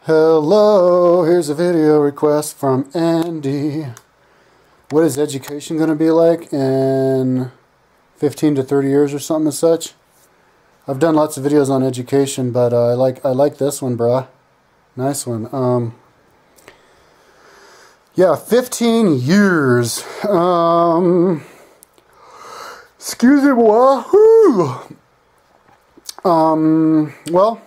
Hello, here's a video request from Andy. What is education going to be like in 15 to 30 years or something as such? I've done lots of videos on education, but I like this one, brah. Nice one. Yeah, 15 years. Excuse me, boy. Well,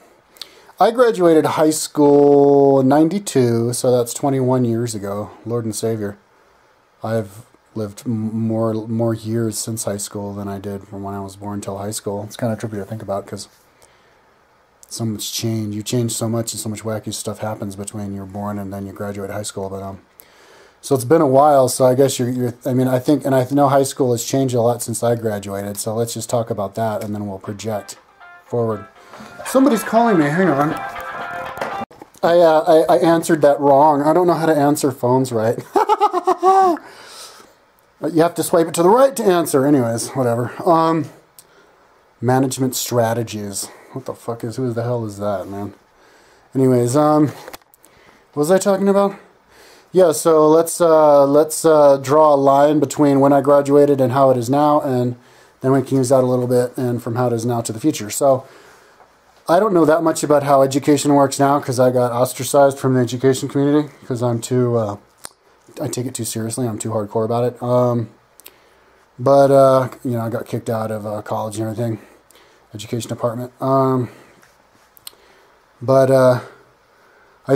I graduated high school in '92, so that's 21 years ago. Lord and Savior. I've lived more years since high school than I did from when I was born till high school. It's kind of trippy to think about because so much change. You change so much, and so much wacky stuff happens between you're born and then you graduate high school. But so it's been a while. So I guess I mean, I think, and I know high school has changed a lot since I graduated. So let's just talk about that, and then we'll project forward. Somebody's calling me. Hang on. I answered that wrong. I don't know how to answer phones right. You have to swipe it to the right to answer. Anyways, whatever. Management strategies. What the fuck who the hell is that, man? Anyways, what was I talking about? Yeah, so let's draw a line between when I graduated and how it is now, and then we can use that a little bit, and from how it is now to the future. So I don't know that much about how education works now because I got ostracized from the education community because I'm too, I take it too seriously. I'm too hardcore about it. You know, I got kicked out of college and everything, education department. I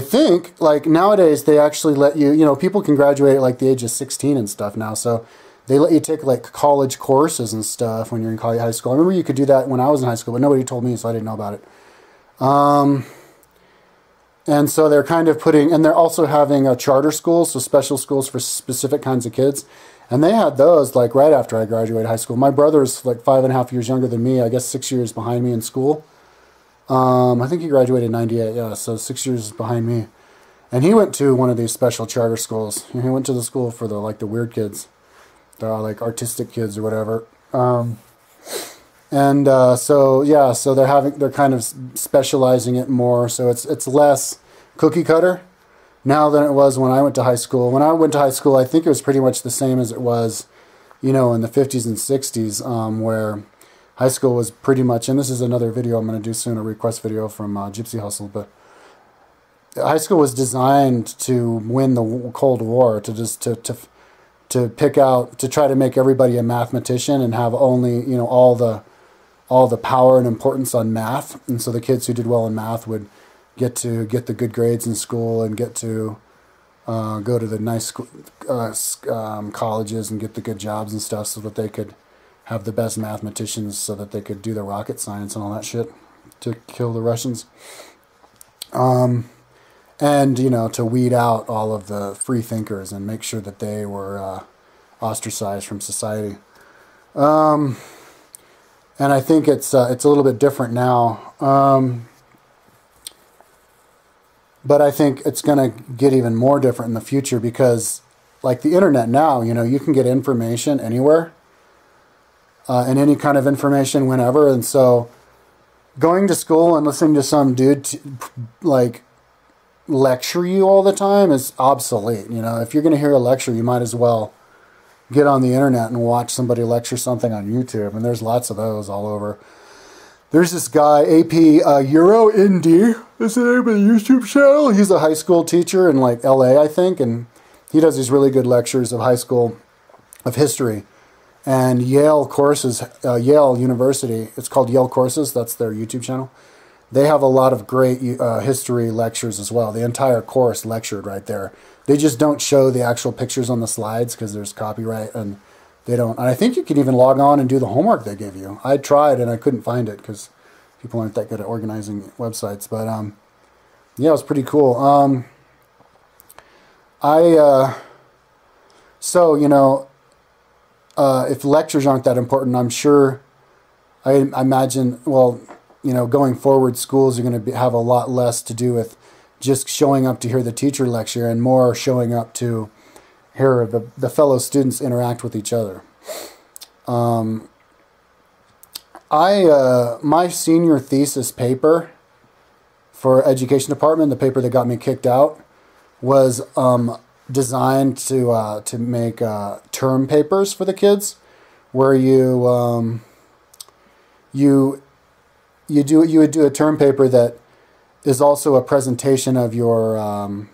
think, like, nowadays they actually let you, you know, people can graduate at, like, the age of 16 and stuff now, so they let you take, like, college courses and stuff when you're in college, high school. I remember you could do that when I was in high school, but nobody told me, so I didn't know about it. And so they're kind of putting, and they're also having charter schools, so special schools for specific kinds of kids. And they had those, like, right after I graduated high school. My brother's, like, 5.5 years younger than me, I guess 6 years behind me in school. I think he graduated in '98, yeah, so 6 years behind me. And he went to one of these special charter schools. He went to the school for the weird kids. They're all like artistic kids or whatever. So yeah, so they're kind of specializing it more, so it's less cookie cutter now than it was when I went to high school. When I went to high school, I think it was pretty much the same as it was, you know, in the 50s and 60s, where high school was pretty much, and this is another video I'm going to do soon, a request video from Gypsy Hustle, but high school was designed to win the Cold War, to pick out, to try to make everybody a mathematician and have only, you know, all the power and importance on math. And so the kids who did well in math would get the good grades in school and get to go to the nice colleges and get the good jobs and stuff so that they could have the best mathematicians so that they could do the rocket science and all that shit to kill the Russians. And, you know, to weed out all of the free thinkers and make sure that they were ostracized from society. And I think it's a little bit different now. But I think it's going to get even more different in the future because, like the internet now, you know, you can get information anywhere and any kind of information whenever. And so going to school and listening to some dude, lecture you all the time is obsolete. You know, if you're going to hear a lecture, you might as well get on the internet and watch somebody lecture something on YouTube, and there's lots of those all over. There's this guy, AP Euro Indy, is the name of the YouTube channel. He's a high school teacher in like LA, I think, and he does these really good lectures of high school, of history. And Yale courses, Yale University, it's called Yale Courses, that's their YouTube channel. They have a lot of great history lectures as well. The entire course lectured right there. They just don't show the actual pictures on the slides because there's copyright, and they don't. And I think you can even log on and do the homework they give you. I tried and I couldn't find it because people aren't that good at organizing websites. But yeah, it was pretty cool. So you know, if lectures aren't that important, I'm sure. I imagine. Well, you know, going forward, schools are going to have a lot less to do with just showing up to hear the teacher lecture and more showing up to hear the fellow students interact with each other. My senior thesis paper for education department, the paper that got me kicked out, was designed to make term papers for the kids, where you would do a term paper that is also a presentation of your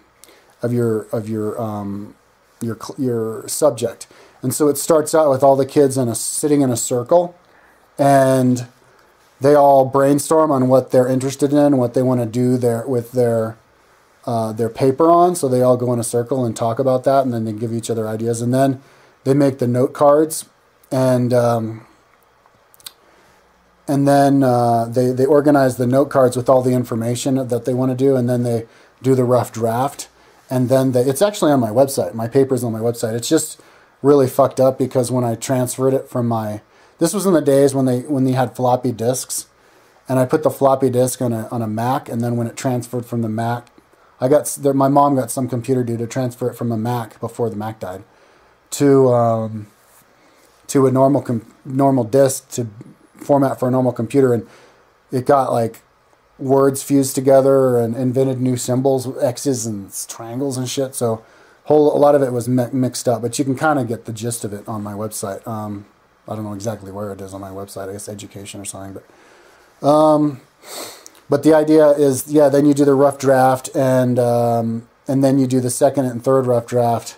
subject. And so it starts out with all the kids sitting in a circle, and they all brainstorm on what they're interested in, what they want to do with their paper on. So they all go in a circle and talk about that, and then they give each other ideas, and then they make the note cards, and then they organize the note cards with all the information that they want to do, and then they do the rough draft, and then it's actually on my website. My paper's on my website. It's just really fucked up because when I transferred it from this was in the days when they had floppy disks, and I put the floppy disk on a Mac, and then when it transferred from the Mac, my mom got some computer dude to transfer it from a Mac before the Mac died to a normal disk to format for a normal computer, and it got like words fused together and invented new symbols, X's and triangles and shit. So a lot of it was mixed up, but you can kind of get the gist of it on my website. I don't know exactly where it is on my website. I guess education or something, but the idea is, then you do the rough draft, and then you do the second and third rough draft,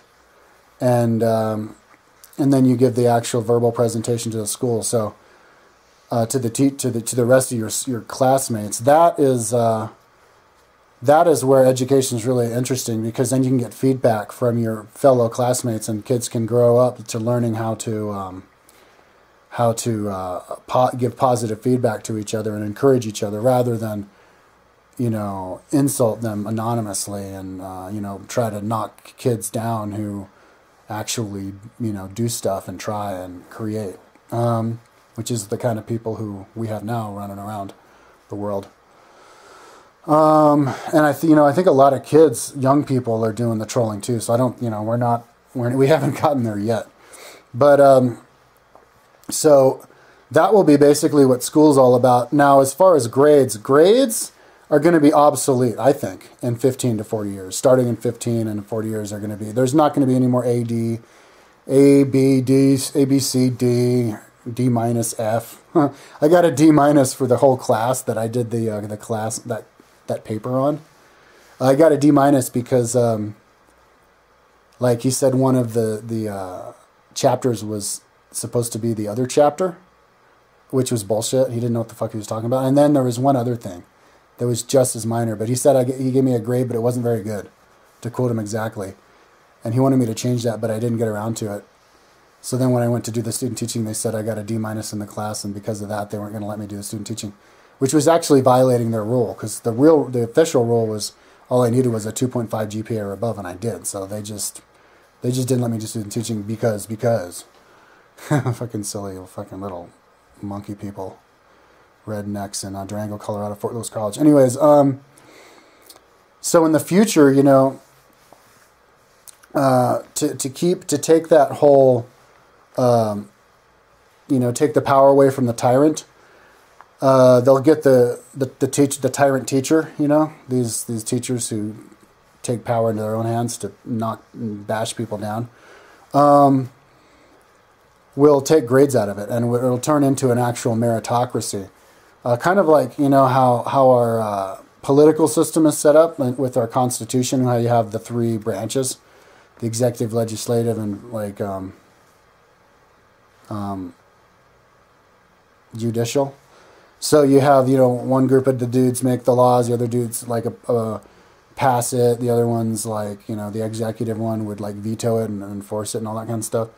and then you give the actual verbal presentation to the school. So to the rest of your classmates. That is where education is really interesting, because then you can get feedback from your fellow classmates, and kids can grow up to learning how to give positive feedback to each other and encourage each other, rather than insult them anonymously and try to knock kids down who actually do stuff and try and create, which is the kind of people who we have now running around the world. And I think a lot of kids, young people, are doing the trolling too. So I don't, we haven't gotten there yet. But so that will be basically what school's all about. Now, as far as grades are going to be obsolete, I think, in 15 to 40 years. Starting in 15 and 40 years are going to be. There's not going to be any more A, B, C, D, D minus, F. I got a D minus for the whole class that I did the class that paper on. I got a D minus because, like he said, one of the chapters was supposed to be the other chapter, which was bullshit. He didn't know what the fuck he was talking about. And then there was one other thing that was just as minor, but he said he gave me a grade, but it wasn't very good, to quote him exactly. And he wanted me to change that, but I didn't get around to it. So then when I went to do the student teaching, they said I got a D minus in the class, and because of that, they weren't going to let me do the student teaching, which was actually violating their rule, because the official rule was all I needed was a 2.5 GPA or above, and I did. So they just didn't let me do student teaching because fucking silly fucking little monkey people, rednecks in Durango, Colorado, Fort Lewis College. Anyways, so in the future, to take that whole take the power away from the tyrant. They'll get the tyrant teacher. These teachers who take power into their own hands to bash people down. Will take grades out of it, and it'll turn into an actual meritocracy. Kind of like how our political system is set up with our Constitution, how you have the three branches, the executive, legislative, and judicial. So you have one group of the dudes make the laws, the other dudes pass it, the other ones the executive one would veto it and enforce it and all that kind of stuff.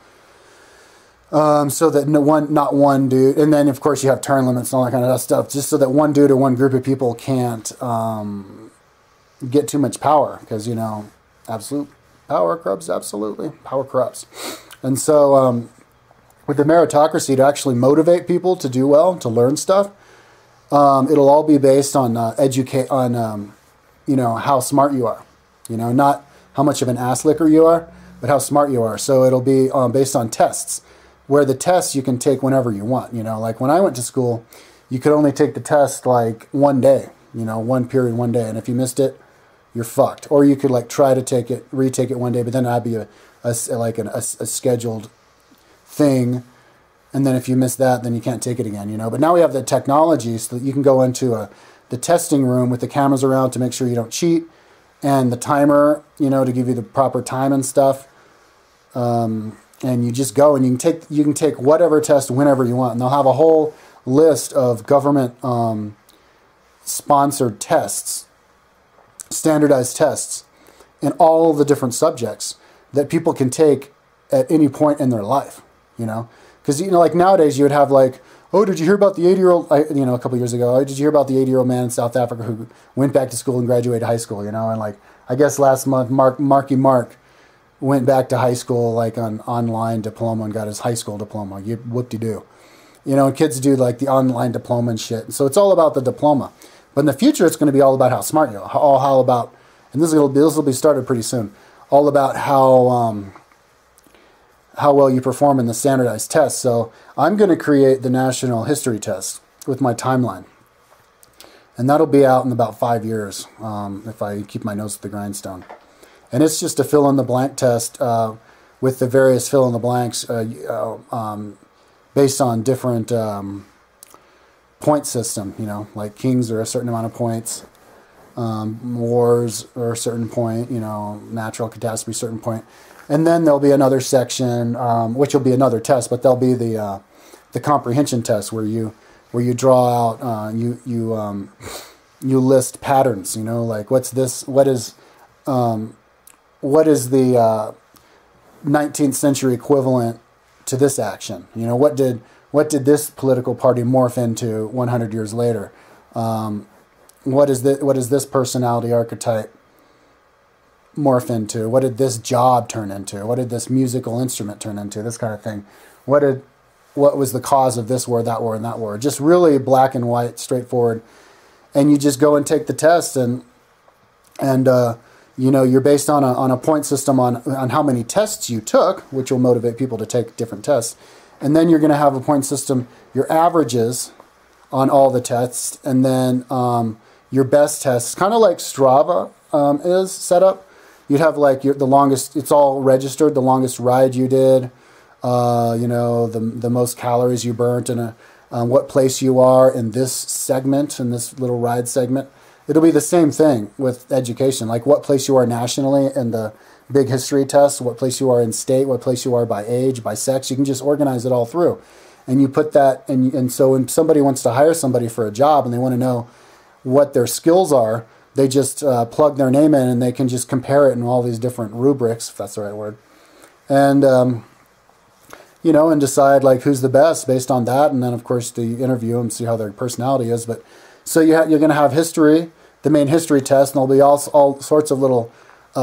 So that not one dude, and then of course you have term limits and all that kind of stuff, just so that one dude or one group of people can't get too much power, because absolute power corrupts. Absolutely, power corrupts. And so with the meritocracy, to actually motivate people to do well, to learn stuff, it'll all be based on how smart you are, not how much of an ass licker you are, but how smart you are. So it'll be based on tests, where the tests you can take whenever you want. Like when I went to school, you could only take the test one day. one period, one day. And if you missed it, you're fucked. Or you could like try to retake it one day, but then that'd be a scheduled thing. And then if you miss that, then you can't take it again, But now we have the technology so that you can go into the testing room with the cameras around to make sure you don't cheat, and the timer, to give you the proper time and stuff. And you just go and you can take whatever test whenever you want. And they'll have a whole list of government sponsored tests, standardized tests in all the different subjects that people can take at any point in their life, Because, like nowadays you would have like, oh, did you hear about the 80-year-old, a couple years ago, did you hear about the 80-year-old man in South Africa who went back to school and graduated high school, And like, I guess last month, Marky Mark went back to high school, like on online diploma, and got his high school diploma. Whoop-de-doo. And kids do like the online diploma and shit. So it's all about the diploma. But in the future, it's going to be all about how smart you are. All about, and this will be started pretty soon, all about how well you perform in the standardized tests. So I'm going to create the National History Test with my timeline. And that'll be out in about 5 years if I keep my nose at the grindstone. And it's just a fill-in-the-blank test with the various fill-in-the-blanks based on different point system, like kings are a certain amount of points, wars are a certain point, natural catastrophe, certain point. And then there'll be another section, which will be another test, but there'll be the comprehension test where you draw out, you list patterns, like what is the 19th century equivalent to this action? What did this political party morph into 100 years later? What is this personality archetype morph into? What did this job turn into? What did this musical instrument turn into? This kind of thing. What was the cause of this war, that war, and that war? Just really black and white, straightforward. And you just go and take the test, and you're based on a point system on how many tests you took, which will motivate people to take different tests. And then you're going to have a point system, your averages on all the tests, and then your best tests, kind of like Strava is set up. You'd have like the longest, it's all registered, the longest ride you did, the most calories you burnt, and what place you are in this segment, in this little ride segment. It'll be the same thing with education, like what place you are nationally in the big history tests, what place you are in state, what place you are by age, by sex. You can just organize it all through. And you put that, and so when somebody wants to hire somebody for a job and they want to know what their skills are, they just plug their name in and they can just compare it in all these different rubrics, if that's the right word. And, and decide like who's the best based on that. And then, of course, the interview them, see how their personality is. But so you're going to have history, the main history test, and there'll be all sorts of little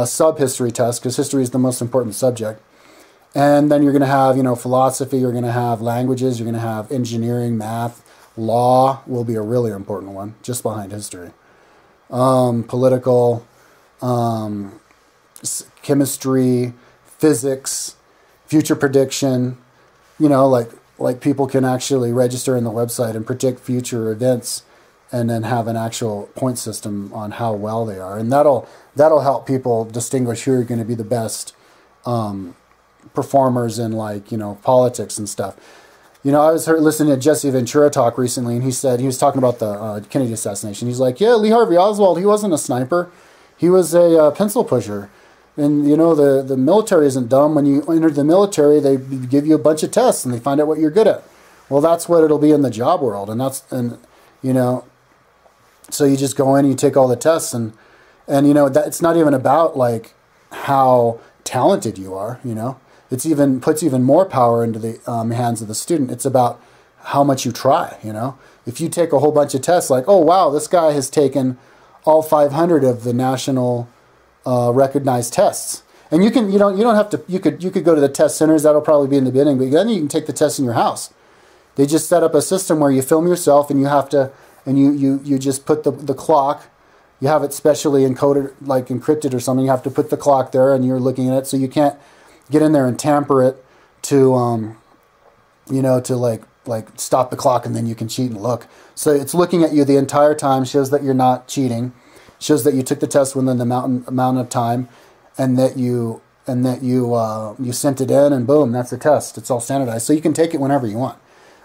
sub-history tests, because history is the most important subject. And then you're going to have, philosophy, you're going to have languages, you're going to have engineering, math, law will be a really important one, just behind history. Political, chemistry, physics, future prediction, like people can actually register in the website and predict future events and then have an actual point system on how well they are. And that'll help people distinguish who are going to be the best performers in politics and stuff. I was listening to Jesse Ventura talk recently, and he was talking about the Kennedy assassination. He's like, yeah, Lee Harvey Oswald, he wasn't a sniper. He was a pencil pusher. And, the military isn't dumb. When you enter the military, they give you a bunch of tests, and they find out what you're good at. Well, that's what it'll be in the job world. So you just go in, you take all the tests, and that it's not even about, like, how talented you are, It's puts even more power into the hands of the student. It's about how much you try, If you take a whole bunch of tests, like, oh wow, this guy has taken all 500 of the national recognized tests, and you don't have to. You could go to the test centers. That'll probably be in the beginning, but then you can take the test in your house. They just set up a system where you film yourself, and you have to, and you just put the clock. You have it specially encoded, like encrypted or something. You have to put the clock there, and you're looking at it, so you can't get in there and tamper it to like stop the clock and then you can cheat and look. So it's looking at you the entire time, shows that you're not cheating, shows that you took the test within the amount of time, and that you sent it in, and boom, that's the test. It's all standardized, so you can take it whenever you want.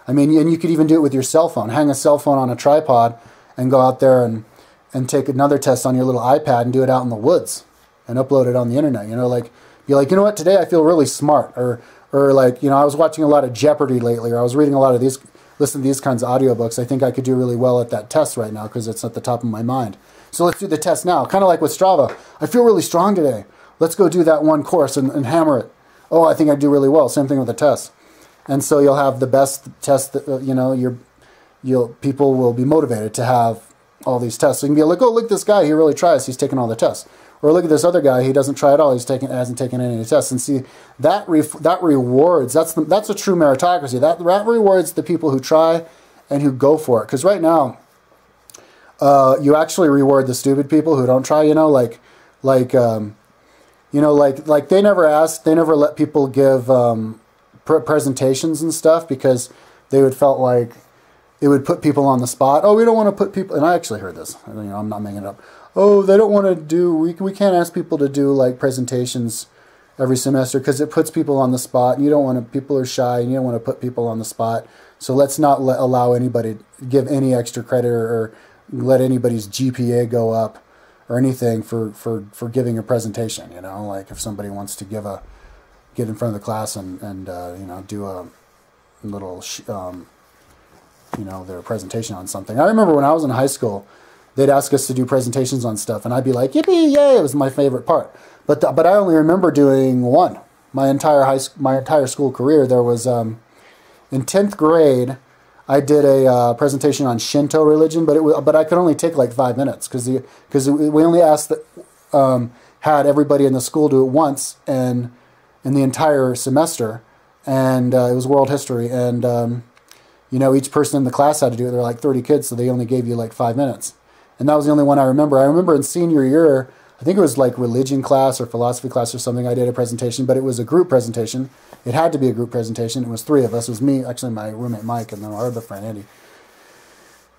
I mean, and you could even do it with your cell phone. Hang a cell phone on a tripod and go out there and take another test on your little iPad and do it out in the woods and upload it on the internet. You know, like, be like, you know what, today I feel really smart. Or like, you know, I was watching a lot of Jeopardy lately, or I was reading a lot of these, listening to these kinds of audiobooks. I think I could do really well at that test right now because it's at the top of my mind. So let's do the test now. Kind of like with Strava. I feel really strong today. Let's go do that one course and hammer it. Oh, I think I do really well. Same thing with the test. And so you'll have the best test that, you know, people will be motivated to have all these tests. So you can be like, oh, look at this guy. He really tries. He's taking all the tests. Or look at this other guy. He doesn't try at all. Hasn't taken any tests. And see, that rewards. That's a true meritocracy. That rewards the people who try and who go for it. Because right now, you actually reward the stupid people who don't try. You know, like they never let people give presentations and stuff because they felt like it would put people on the spot. Oh, we don't want to put people, and I actually heard this. You know, I'm not making it up. Oh, they don't want to do, we can't ask people to do like presentations every semester because it puts people on the spot. And you don't want to, people are shy and you don't want to put people on the spot. So let's not allow anybody, give any extra credit or let anybody's GPA go up or anything for giving a presentation. You know, like if somebody wants to get in front of the class and you know, do a little, you know, their presentation on something. I remember when I was in high school, they'd ask us to do presentations on stuff, and I'd be like, yippee, yay, it was my favorite part. But I only remember doing one. My entire school career, there was, in 10th grade, I did a presentation on Shinto religion, but I could only take like 5 minutes, because we only asked that, had everybody in the school do it once, and in the entire semester, and it was world history, and you know, each person in the class had to do it. There were like 30 kids, so they only gave you like 5 minutes. And that was the only one I remember. I remember in senior year, I think it was like religion class or philosophy class or something, I did a presentation, but it was a group presentation. It had to be a group presentation. It was 3 of us. It was me, actually my roommate Mike, and then our other friend Andy.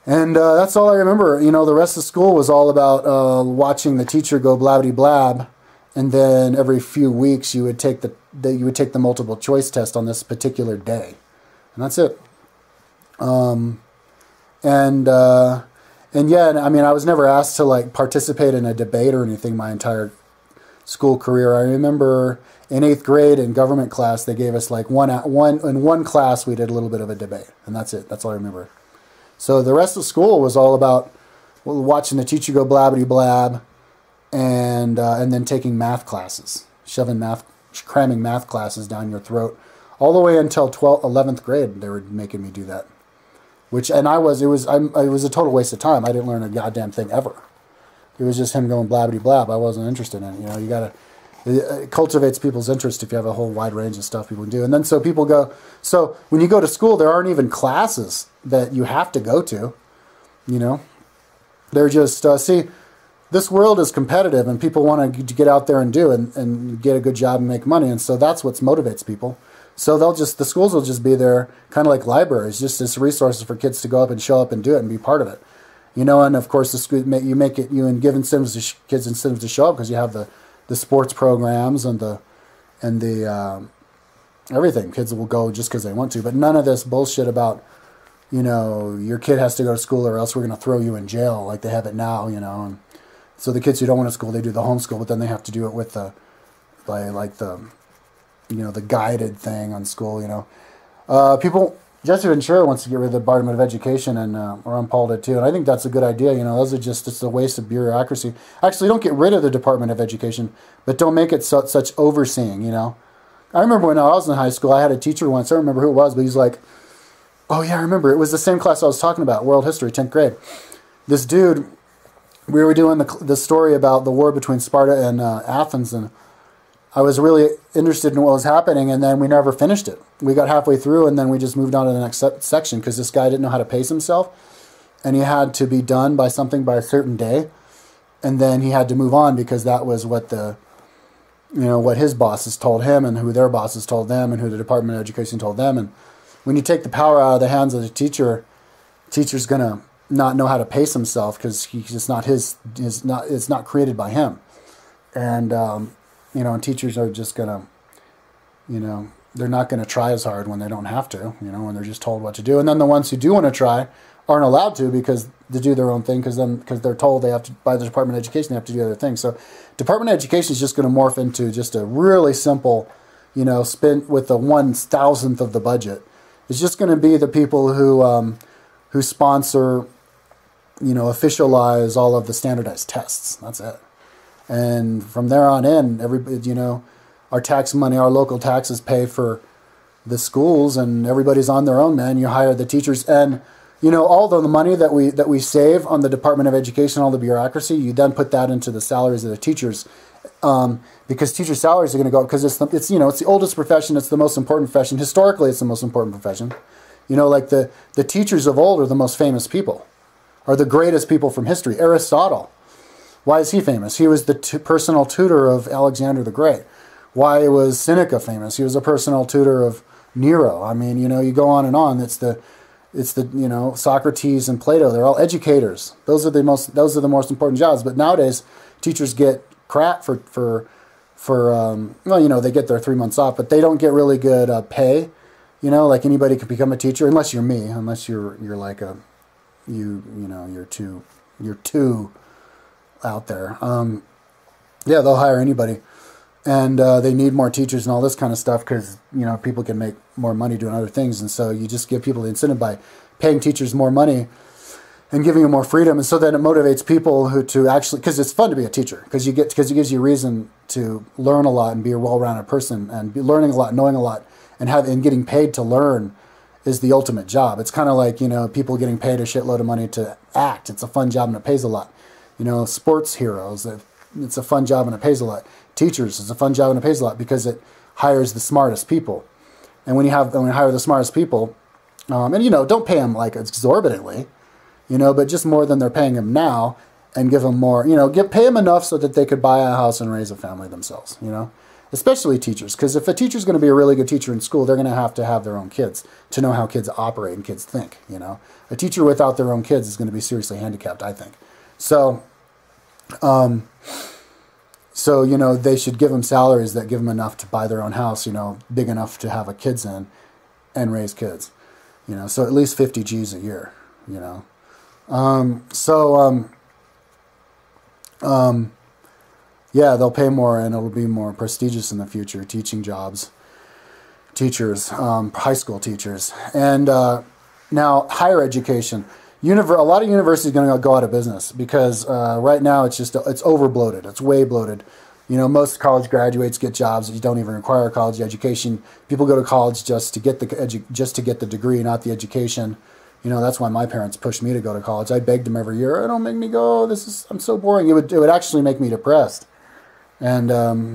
And that's all I remember. You know, the rest of school was all about watching the teacher go blabbity blab, and then every few weeks you would take the multiple choice test on this particular day, and that's it. And yeah, I mean, I was never asked to like participate in a debate or anything my entire school career. I remember in 8th grade in government class, they gave us like one class we did a little bit of a debate, and that's it. That's all I remember. So the rest of school was all about watching the teacher go blabbity blab, and then taking math classes, cramming math classes down your throat, all the way until 11th grade. They were making me do that. It was a total waste of time. I didn't learn a goddamn thing ever. It was just him going blabbity blab. I wasn't interested in it. You know, it cultivates people's interest if you have a whole wide range of stuff people do. And then so when you go to school, there aren't even classes that you have to go to. You know, they're just, this world is competitive and people want to get out there and do and get a good job and make money. And so that's what motivates people. So the schools will just be there, kind of like libraries, just as resources for kids to go up and show up and do it and be part of it, you know. And of course, you give incentives to kids incentives to show up because you have the sports programs and the everything. Kids will go just because they want to, but none of this bullshit about, you know, your kid has to go to school or else we're going to throw you in jail like they have it now, you know. And so the kids who don't want to school, they do the homeschool, but then they have to do it with the guided thing on school, you know. Jesse Ventura wants to get rid of the Department of Education, and Ron Paul did too, and I think that's a good idea. You know, it's a waste of bureaucracy. Actually, don't get rid of the Department of Education, but don't make it such overseeing, you know. I remember when I was in high school, I had a teacher once, I don't remember who it was, but he's like, oh yeah, I remember, it was the same class I was talking about, world history, 10th grade. This dude, we were doing the story about the war between Sparta and Athens, and I was really interested in what was happening, and then we never finished it. We got halfway through, and then we just moved on to the next section because this guy didn't know how to pace himself, and he had to be done by something by a certain day, and then he had to move on because that was what what his bosses told him, and who their bosses told them, and who the Department of Education told them, and when you take the power out of the hands of the teacher's going to not know how to pace himself because it's not it's not created by him. And, and teachers are just going to, they're not going to try as hard when they don't have to, when they're just told what to do. And then the ones who do want to try aren't allowed to do their own thing because they're told they have to, by the Department of Education, they have to do other things. So Department of Education is just going to morph into just a really simple, spent with the 1,000th of the budget. It's just going to be the people who sponsor, officialize all of the standardized tests. That's it. And from there on in, everybody, our tax money, our local taxes pay for the schools, and everybody's on their own, man. You hire the teachers, and all the money that we save on the Department of Education, all the bureaucracy, you then put that into the salaries of the teachers, because teacher salaries are going to go up because it's the oldest profession, it's the most important profession. Historically, it's the most important profession. Like the teachers of old are the most famous people, are the greatest people from history. Aristotle, why is he famous? He was the personal tutor of Alexander the Great. Why was Seneca famous? He was a personal tutor of Nero. I mean, you go on and on. It's the Socrates and Plato. They're all educators. Those are the most important jobs. But nowadays, teachers get crap for they get their 3 months off, but they don't get really good pay. Like anybody could become a teacher unless you're me, unless you're like you're too out there. They'll hire anybody. And they need more teachers and all this kind of stuff because, people can make more money doing other things. And so you just give people the incentive by paying teachers more money and giving them more freedom. And so then it motivates people to actually, because it's fun to be a teacher, because it gives you reason to learn a lot and be a well-rounded person and be learning a lot, knowing a lot, and getting paid to learn is the ultimate job. It's kind of like, people getting paid a shitload of money to act. It's a fun job and it pays a lot. Sports heroes, it's a fun job and it pays a lot. Teachers, it's a fun job and it pays a lot because it hires the smartest people. And when you hire the smartest people, don't pay them like exorbitantly, but just more than they're paying them now, and give them more, pay them enough so that they could buy a house and raise a family themselves, especially teachers. Because if a teacher's going to be a really good teacher in school, they're going to have their own kids to know how kids operate and kids think, A teacher without their own kids is going to be seriously handicapped, I think. So, they should give them salaries that give them enough to buy their own house, big enough to have kids in and raise kids, so at least 50 G's a year, they'll pay more and it'll be more prestigious in the future, teaching jobs, teachers, high school teachers. And now higher education. A lot of universities are going to go out of business because right now it's overbloated. It's way bloated. Most college graduates get jobs that you don't even require a college education. People go to college just to get the degree, not the education. That's why my parents pushed me to go to college. I begged them every year, "Don't make me go. I'm so boring." It would actually make me depressed. And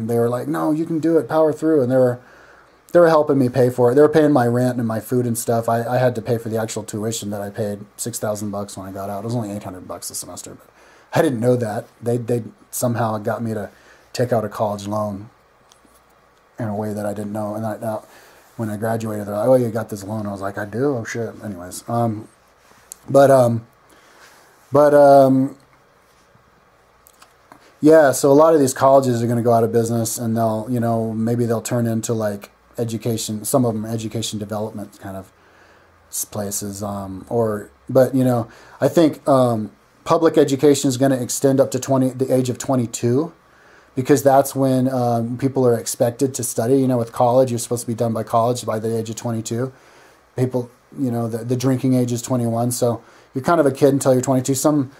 they were like, "No, you can do it. Power through." And they were helping me pay for it. They were paying my rent and my food and stuff. I had to pay for the actual tuition that I paid $6,000 when I got out. It was only $800 a semester, but I didn't know that. They somehow got me to take out a college loan in a way that I didn't know. And when I graduated, they're like, "Oh, you got this loan." I was like, "I do? Oh shit." Anyways, yeah. So a lot of these colleges are going to go out of business, and maybe they'll turn into like education. Some of them education development kind of places. I think public education is going to extend up to the age of 22. Because that's when people are expected to study. With college, you're supposed to be done by college by the age of 22. People, the drinking age is 21, so you're kind of a kid until you're 22. Some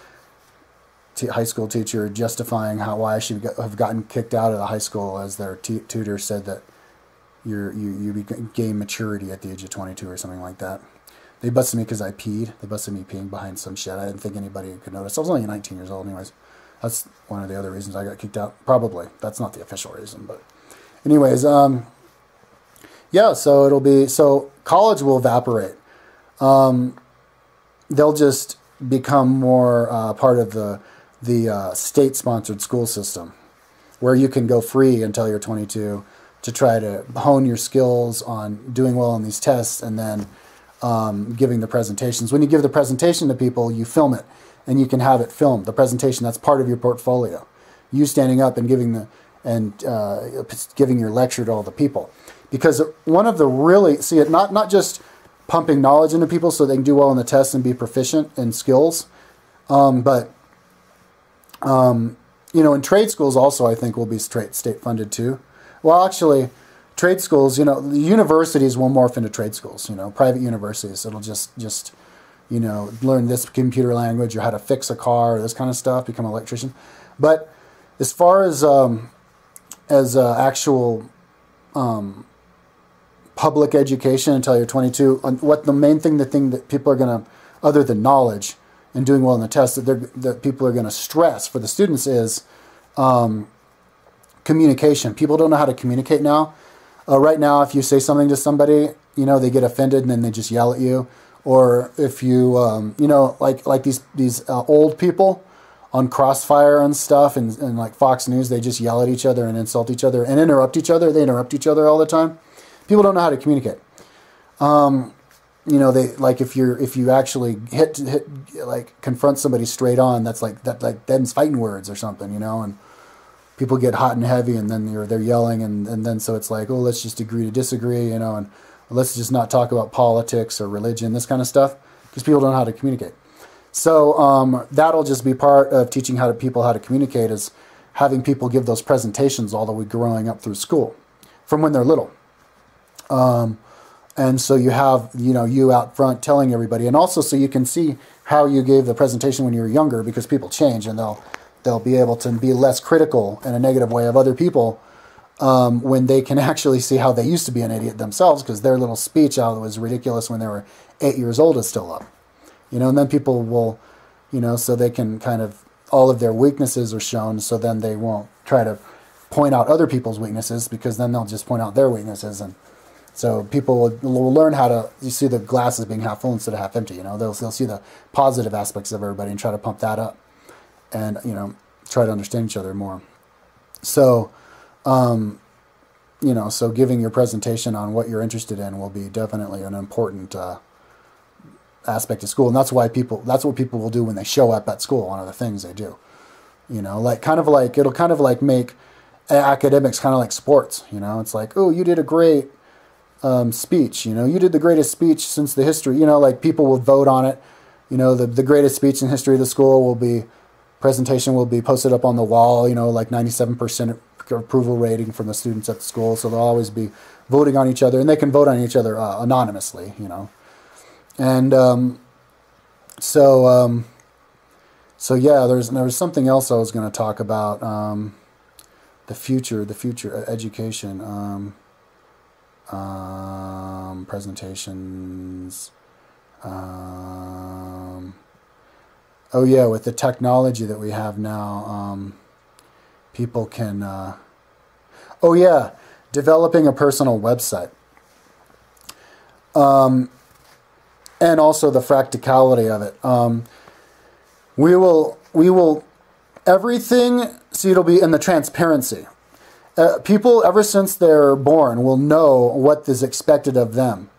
high school teacher justifying why I should have gotten kicked out of the high school as their tutor said that you gain maturity at the age of 22 or something like that. They busted me because I peed. They busted me peeing behind some shit. I didn't think anybody could notice. I was only 19 years old anyways. That's one of the other reasons I got kicked out. Probably. That's not the official reason, but anyways, so college will evaporate. They'll just become more part of the state-sponsored school system, where you can go free until you're 22, to try to hone your skills on doing well on these tests, and then giving the presentations. When you give the presentation to people, you film it, and you can have it filmed. The presentation, that's part of your portfolio. You standing up and giving your lecture to all the people. Because one of the really, see it, not just pumping knowledge into people so they can do well in the tests and be proficient in skills, but in trade schools also, I think will be state funded too. Well, actually, trade schools, the universities will morph into trade schools, private universities. It'll just learn this computer language or how to fix a car or this kind of stuff, become an electrician. But as far as actual public education until you're 22, what the main thing, the thing that people are going to, other than knowledge and doing well in the test, that people are going to stress for the students is communication. People don't know how to communicate now. Right now, if you say something to somebody, they get offended and then they just yell at you. Or if you, like these old people on Crossfire and stuff, and like Fox News, they just yell at each other and insult each other and interrupt each other. They interrupt each other all the time. People don't know how to communicate. They like if you actually hit confront somebody straight on, that's like them's fighting words or something, and people get hot and heavy, and then they're yelling, and then so it's like, oh, let's just agree to disagree, and let's just not talk about politics or religion, this kind of stuff, because people don't know how to communicate. So that'll just be part of teaching people how to communicate, is having people give those presentations all the way growing up through school, from when they're little. And so you have, you out front telling everybody, and also so you can see how you gave the presentation when you were younger, because people change, and they'll be able to be less critical in a negative way of other people when they can actually see how they used to be an idiot themselves, because their little speech that was ridiculous when they were 8 years old is still up. And then people will, so they can kind of, all of their weaknesses are shown, so then they won't try to point out other people's weaknesses, because then they'll just point out their weaknesses. And so people will learn how to, you see the glass as being half full instead of half empty. They'll see the positive aspects of everybody and try to pump that up, and try to understand each other more. So, so giving your presentation on what you're interested in will be definitely an important aspect of school, and that's what people will do when they show up at school. One of the things they do, it'll make academics kind of like sports. It's like, oh, you did a great speech. You did the greatest speech since the history. People will vote on it. The greatest speech in history of the school presentation will be posted up on the wall. 97% approval rating from the students at the school. So they'll always be voting on each other, and they can vote on each other anonymously. And so yeah, there's something else I was going to talk about. The future education. Presentations. Oh yeah, with the technology that we have now, people can. Oh yeah, developing a personal website. And also the practicality of it. We will everything. See, it'll be in the transparency. People, ever since they're born, will know what is expected of them.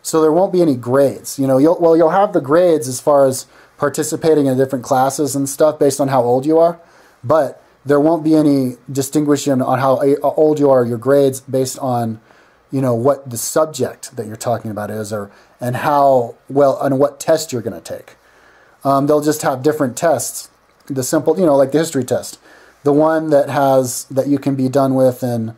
So there won't be any grades. You'll have the grades as far as participating in different classes and stuff based on how old you are, but there won't be any distinguishing on how old you are, your grades based on, what the subject that you're talking about is, and how well, and what test you're going to take. They'll just have different tests. The simple, like the history test. The one that you can be done with, and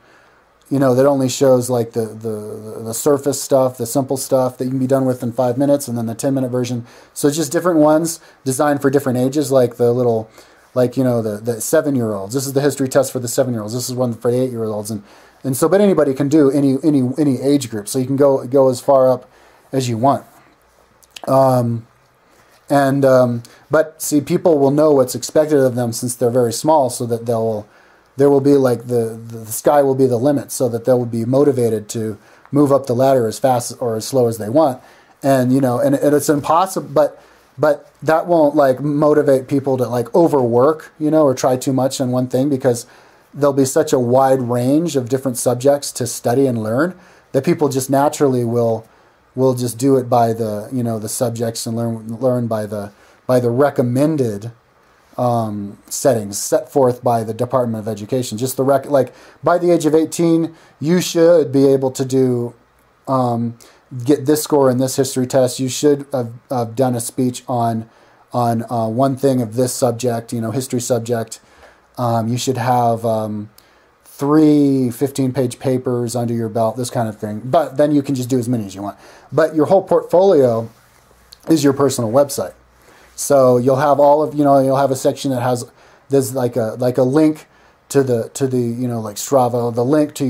that only shows like the surface stuff, the simple stuff that you can be done with in 5 minutes, and then the 10-minute version. So it's just different ones designed for different ages, like the little, the 7-year-olds. This is the history test for the 7-year-olds. This is one for the 8-year-olds, and so, but anybody can do any age group. So you can go as far up as you want. But see, people will know what's expected of them since they're very small, so that there will be like the sky will be the limit, so that they will be motivated to move up the ladder as fast or as slow as they want. And and it's impossible, but that won't like motivate people to like overwork, or try too much on one thing, because there'll be such a wide range of different subjects to study and learn that people just naturally will just do it by the, the subjects, and learn by the recommended settings set forth by the Department of Education. Just like by the age of 18, you should be able to do get this score in this history test. You should have done a speech on one thing of this subject, history subject. You should have 3 15-page papers under your belt, this kind of thing. But then you can just do as many as you want. But your whole portfolio is your personal website. So you'll have you'll have a section that has, there's like a link to the like Strava. The link to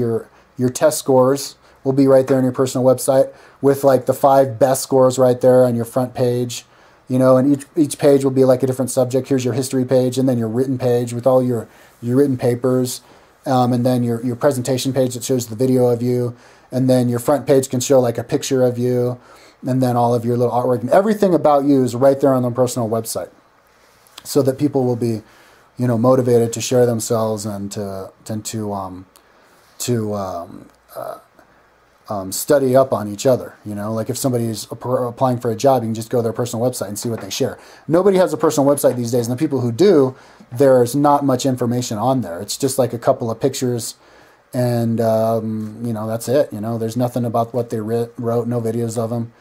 your test scores will be right there on your personal website, with like the 5 best scores right there on your front page. And each page will be like a different subject. Here's your history page, and then your written page with all your written papers, and then your presentation page that shows the video of you, and then your front page can show like a picture of you, and then all of your little artwork, and everything about you is right there on the personal website, so that people will be, motivated to share themselves and to study up on each other. Like if somebody's applying for a job, you can just go to their personal website and see what they share. Nobody has a personal website these days, and the people who do, there's not much information on there. It's just like a couple of pictures, and that's it. There's nothing about what they wrote, no videos of them,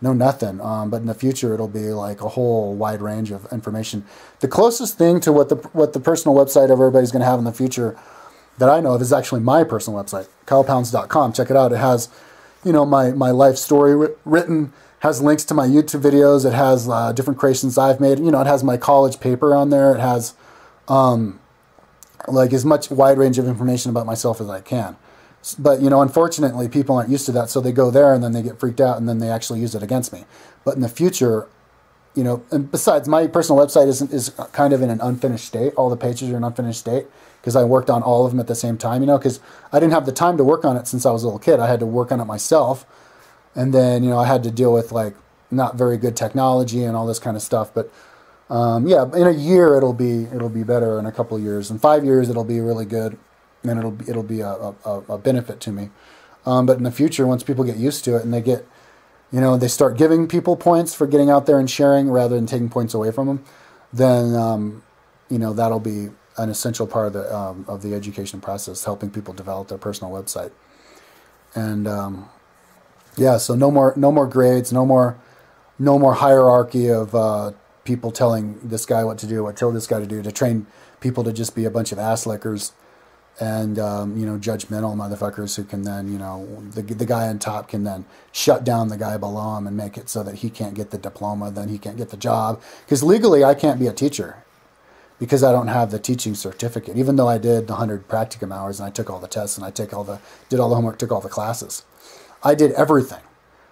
no nothing. But in the future, it'll be like a whole wide range of information. The closest thing to what the personal website of everybody's going to have in the future that I know of is actually my personal website, kylepounds.com. Check it out. It has, my life story written, has links to my YouTube videos. It has different creations I've made. It has my college paper on there. It has like as much wide range of information about myself as I can. But, unfortunately, people aren't used to that, so they go there and then they get freaked out and then they actually use it against me. But in the future, and besides, my personal website is kind of in an unfinished state. All the pages are in an unfinished state because I worked on all of them at the same time, because I didn't have the time to work on it since I was a little kid. I had to work on it myself. And then, I had to deal with like not very good technology and all this kind of stuff. But in a year, it'll be better. In a couple of years, in 5 years, it'll be really good. And it'll be a benefit to me. But in the future, once people get used to it and they get, they start giving people points for getting out there and sharing rather than taking points away from them, then, that'll be an essential part of the education process, helping people develop their personal website. And, so no more grades, no more hierarchy of people telling this guy what to do, what tell this guy to do, to train people to just be a bunch of ass lickers and judgmental motherfuckers who can then, the guy on top can then shut down the guy below him and make it so that he can't get the diploma, then he can't get the job. Because legally I can't be a teacher because I don't have the teaching certificate, even though I did the 100 practicum hours and I took all the tests and I did all the homework, took all the classes. I did everything.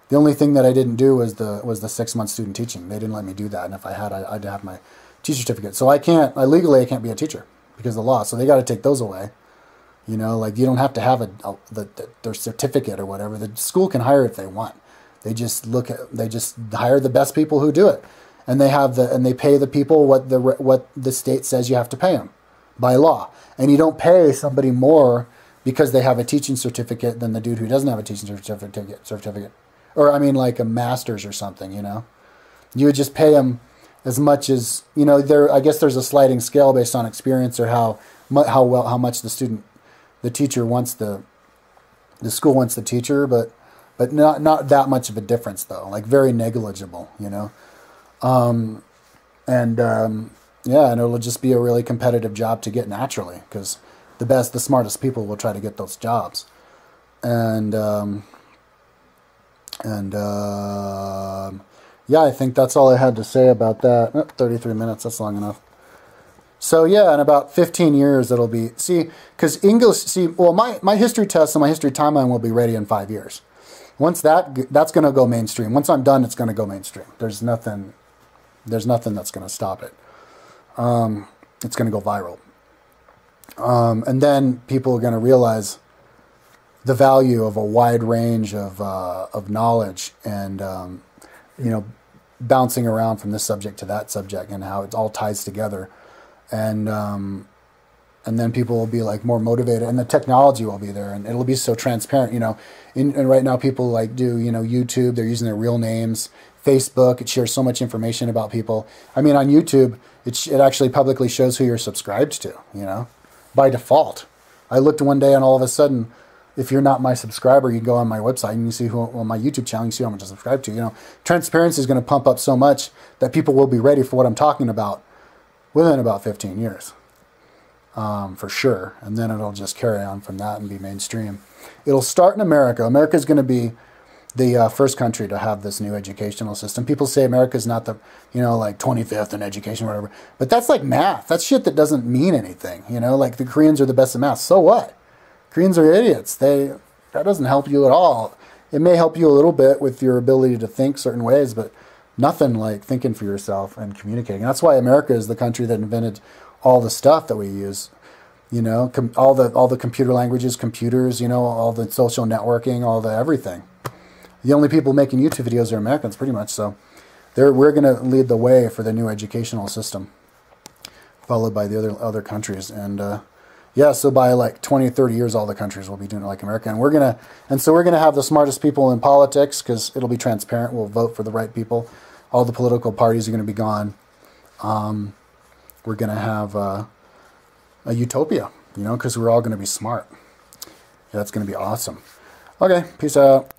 The only thing that I didn't do was the 6-month student teaching. They didn't let me do that, and if I had, I'd have my teacher certificate. So I legally can't be a teacher because of the law. So they got to take those away. Like you don't have to have their certificate or whatever. The school can hire if they want. They just hire the best people who do it, and they pay the people what the state says you have to pay them by law. And you don't pay somebody more because they have a teaching certificate than the dude who doesn't have a teaching certificate, or I mean like a master's or something. You would just pay them as much as I guess there's a sliding scale based on experience or how much the teacher wants the school wants the teacher, but not that much of a difference though, like very negligible, and it'll just be a really competitive job to get naturally because the smartest people will try to get those jobs, and I think that's all I had to say about that. 33 minutes, that's long enough. So yeah, in about 15 years it'll be, because English, my history test and my history timeline will be ready in 5 years. Once that's going to go mainstream. Once I'm done, it's going to go mainstream. There's nothing that's going to stop it. It's going to go viral. And then people are going to realize the value of a wide range of knowledge and, bouncing around from this subject to that subject and how it all ties together. And and then people will be like more motivated, and the technology will be there, and it'll be so transparent. You know, and right now people like do, you know, YouTube. They're using their real names. Facebook, it shares so much information about people. I mean, on YouTube, it actually publicly shows who you're subscribed to. You know, by default. I looked one day, and all of a sudden, if you're not my subscriber, you go on my website and you see who on my YouTube channel, you see how much I subscribe to. You know, transparency is going to pump up so much that people will be ready for what I'm talking about within about 15 years. For sure. And then it'll just carry on from that and be mainstream. It'll start in America. America is going to be the first country to have this new educational system. People say America is not the, you know, like 25th in education or whatever. But that's like math. That's shit that doesn't mean anything. You know, like the Koreans are the best at math. So what? Koreans are idiots. That doesn't help you at all. It may help you a little bit with your ability to think certain ways, but nothing like thinking for yourself and communicating. And that's why America is the country that invented all the stuff that we use, you know, all the computer languages, computers, you know, all the social networking, all the everything. The only people making YouTube videos are Americans, pretty much. So we're going to lead the way for the new educational system, followed by the other countries. And yeah, so by like 20, 30 years, all the countries will be doing it like America. And so we're gonna have the smartest people in politics because it'll be transparent. We'll vote for the right people. All the political parties are going to be gone. We're going to have a utopia, you know, because we're all going to be smart. Yeah, that's going to be awesome. Okay, peace out.